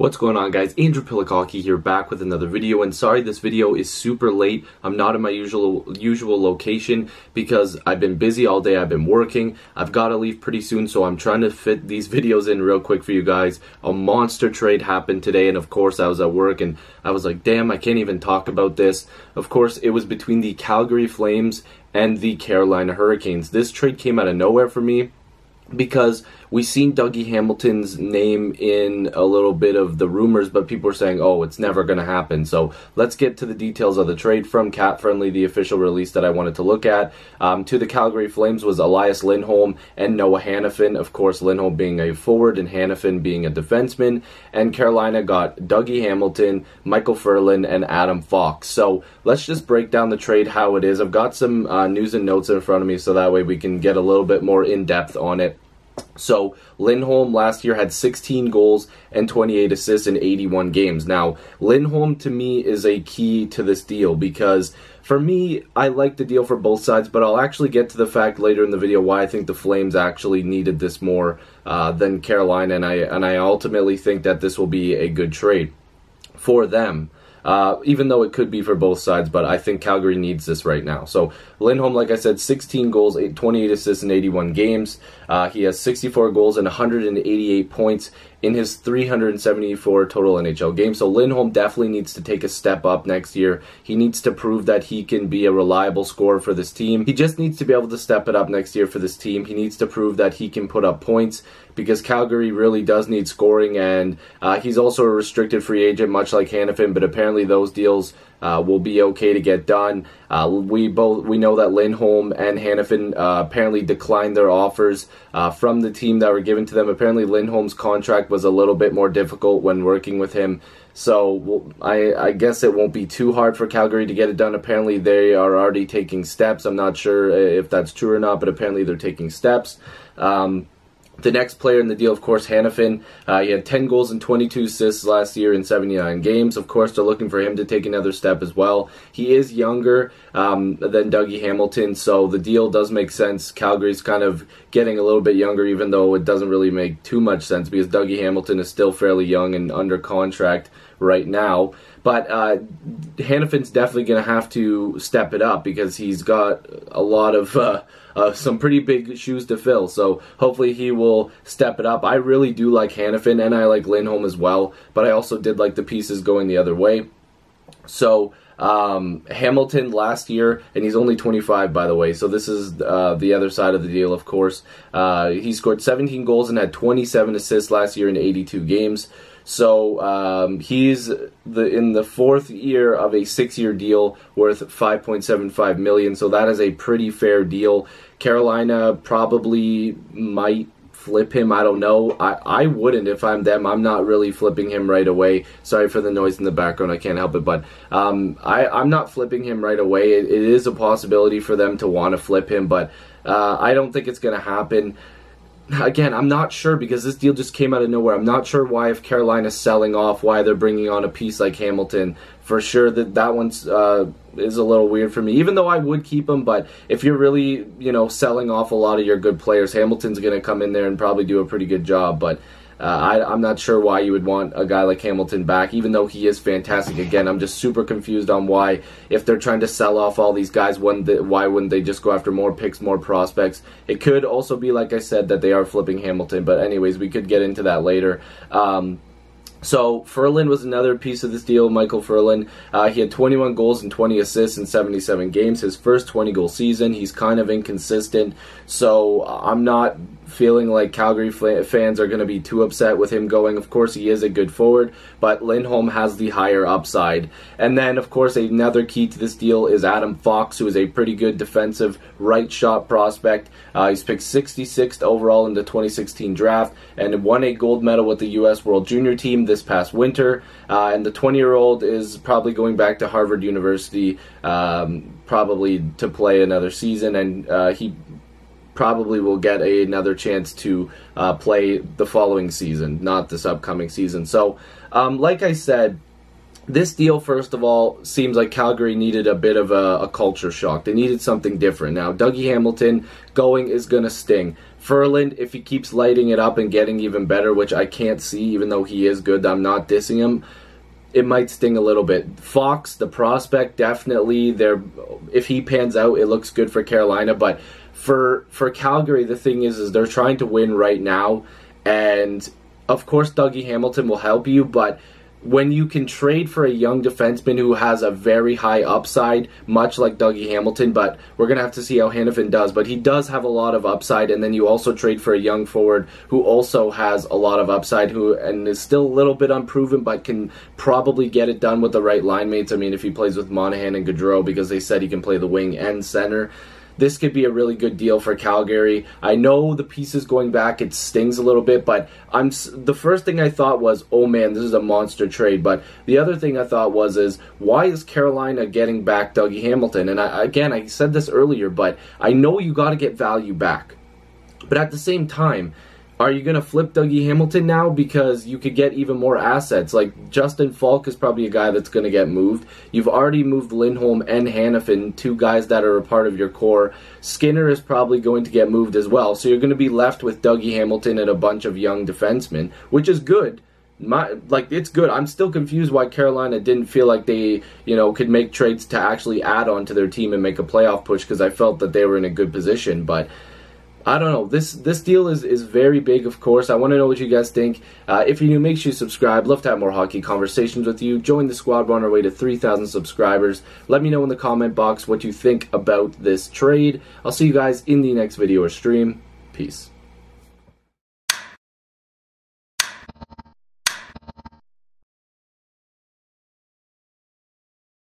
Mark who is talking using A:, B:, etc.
A: What's going on, guys? Andrew Piluk here, back with another video, and sorry this video is super late. I'm not in my usual location because I've been busy all day. I've been working. I've got to leave pretty soon, so I'm trying to fit these videos in real quick for you guys. A monster trade happened today, and of course I was at work and I was like, damn, I can't even talk about this. Of course, it was between the Calgary Flames and the Carolina Hurricanes. This trade came out of nowhere for me, because we seen Dougie Hamilton's name in a little bit of the rumors, but people were saying, oh, it's never going to happen. So let's get to the details of the trade from Cap Friendly, the official release that I wanted to look at. To the Calgary Flames was Elias Lindholm and Noah Hanifin. Of course, Lindholm being a forward and Hanifin being a defenseman. And Carolina got Dougie Hamilton, Michael Ferland, and Adam Fox. So let's just break down the trade, how it is. I've got some news and notes in front of me, so that way we can get a little bit more in-depth on it. So Lindholm last year had 16 goals and 28 assists in 81 games. Now, Lindholm to me is a key to this deal, because for me, I like the deal for both sides, but I'll actually get to the fact later in the video why I think the Flames actually needed this more than Carolina, and I ultimately think that this will be a good trade for them. Even though it could be for both sides, but I think Calgary needs this right now. So Lindholm, like I said, 16 goals, 28 assists in 81 games. He has 64 goals and 188 points in his 374 total NHL games. So Lindholm definitely needs to take a step up next year. He needs to prove that he can be a reliable scorer for this team. He just needs to be able to step it up next year for this team. He needs to prove that he can put up points, because Calgary really does need scoring, and he's also a restricted free agent, much like Hanifin, but apparently those deals will be okay to get done. We know that Lindholm and Hanifin apparently declined their offers from the team that were given to them. Apparently Lindholm's contract was a little bit more difficult when working with him, so I guess it won't be too hard for Calgary to get it done. Apparently they are already taking steps. I'm not sure if that's true or not, but apparently they're taking steps. The next player in the deal, of course, Hanifin. He had 10 goals and 22 assists last year in 79 games. Of course, they're looking for him to take another step as well. He is younger than Dougie Hamilton, so the deal does make sense. Calgary's kind of getting a little bit younger, even though it doesn't really make too much sense, because Dougie Hamilton is still fairly young and under contract right now. But Hanifin's definitely going to have to step it up, because he's got a lot of some pretty big shoes to fill. So hopefully he will step it up. I really do like Hanifin, and I like Lindholm as well, but I also did like the pieces going the other way. So Hamilton last year, and he's only 25, by the way, so this is the other side of the deal, of course. He scored 17 goals and had 27 assists last year in 82 games. So he's in the fourth year of a 6-year deal worth $5.75 million. So that is a pretty fair deal. Carolina probably might flip him. I don't know. I wouldn't if I'm them. I'm not really flipping him right away. Sorry for the noise in the background. I can't help it. But I'm not flipping him right away. It is a possibility for them to want to flip him, but I don't think it's going to happen. Again, I'm not sure, because this deal just came out of nowhere. I'm not sure why, if Carolina's selling off, why they're bringing on a piece like Hamilton. For sure that one's is a little weird for me, even though I would keep him. But if you're really, selling off a lot of your good players, Hamilton's going to come in there and probably do a pretty good job. But I'm not sure why you would want a guy like Hamilton back, even though he is fantastic. Again, I'm just super confused on why, if they're trying to sell off all these guys, why wouldn't they just go after more picks, more prospects? It could also be, like I said, that they are flipping Hamilton, but anyways, we could get into that later. So Ferland was another piece of this deal, Michael Ferland. He had 21 goals and 20 assists in 77 games. His first 20-goal season. He's kind of inconsistent, so I'm not feeling like Calgary fans are going to be too upset with him going. Of course, he is a good forward, but Lindholm has the higher upside. And then, of course, another key to this deal is Adam Fox, who is a pretty good defensive right shot prospect. He's picked 66th overall in the 2016 draft and won a gold medal with the U.S. World Junior team this past winter. And the 20-year-old is probably going back to Harvard University, probably to play another season, and he probably will get another chance to play the following season, not this upcoming season. So, like I said, This deal, first of all, seems like Calgary needed a bit of a culture shock. They needed something different. Now, Dougie Hamilton going is going to sting. Ferland, if he keeps lighting it up and getting even better, which I can't see, even though he is good, I'm not dissing him, it might sting a little bit. Fox, the prospect, definitely, if he pans out, it looks good for Carolina. But for Calgary, the thing is they're trying to win right now. And, of course, Dougie Hamilton will help you, but when you can trade for a young defenseman who has a very high upside, much like Dougie Hamilton, but we're going to have to see how Hanifin does, but he does have a lot of upside, and then you also trade for a young forward who also has a lot of upside, and is still a little bit unproven, but can probably get it done with the right line mates. I mean, if he plays with Monahan and Gaudreau, because they said he can play the wing and center, this could be a really good deal for Calgary. I know the pieces going back, it stings a little bit, but the first thing I thought was, oh man, this is a monster trade. But the other thing I thought was, why is Carolina getting back Dougie Hamilton? And I said this earlier, but I know you got to get value back. But at the same time, are you going to flip Dougie Hamilton now because you could get even more assets? Like, Justin Falk is probably a guy that's going to get moved. You've already moved Lindholm and Hanifin, two guys that are a part of your core. Skinner is probably going to get moved as well. So you're going to be left with Dougie Hamilton and a bunch of young defensemen, which is good. It's good. I'm still confused why Carolina didn't feel like they, could make trades to actually add on to their team and make a playoff push, because I felt that they were in a good position. But I don't know. This deal is very big, of course. I want to know what you guys think. If you're new, make sure you subscribe. Love to have more hockey conversations with you. Join the squad. We're on our way to 3,000 subscribers. Let me know in the comment box what you think about this trade. I'll see you guys in the next video or stream. Peace.